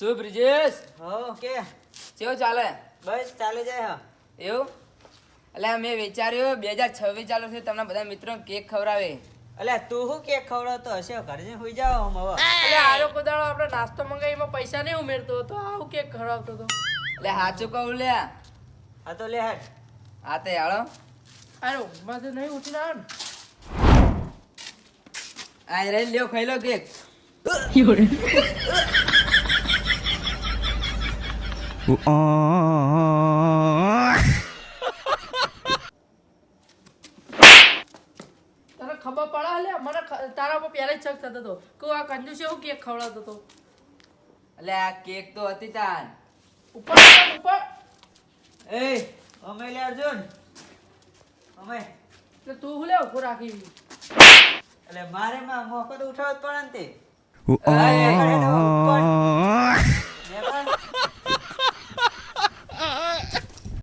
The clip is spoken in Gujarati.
શું બ્રિજેશ? હો કે કેવું ચાલે? બસ ચાલુ જાય હ. એવું? એટલે મેં વિચાર્યું 2026 ચાલુ છે, તમને બધા મિત્રો કેક ખવડાવે. અલ્યા તું શું કેક ખવડાવતો હશે? ઘરે જઈને સુઈ જાવ આમ હવે. એટલે આરો કોદાળો આપણે નાસ્તો મંગાવી એમાં પૈસા નહીં ઉમેરતો હતો, આવું કેક ખવડાવતો હતો. એટલે સાચું કહું લ્યા. આ તો લે હેડ. હા તે હાલો. આરો ઊંઘમાંથી નહીં ઉઠીને આવે ને. આ રે લ્યો ખાઈ લો કેક. તને ખબર પડે લે મને તારા ઉપર પહેલા જ શક થતો હતો કે આ કંજૂસ એવું કેક ખવડાવતો હતો. એટલે આ કેક તો હતી તાન. ઉપર ઉપર, ઉપર એ અમે લે અર્જુન. અમે એટલે તું હું લે ઉભો રાખી. એટલે મારે માં મોકો તો ઉઠાવત પડે ને તે. આ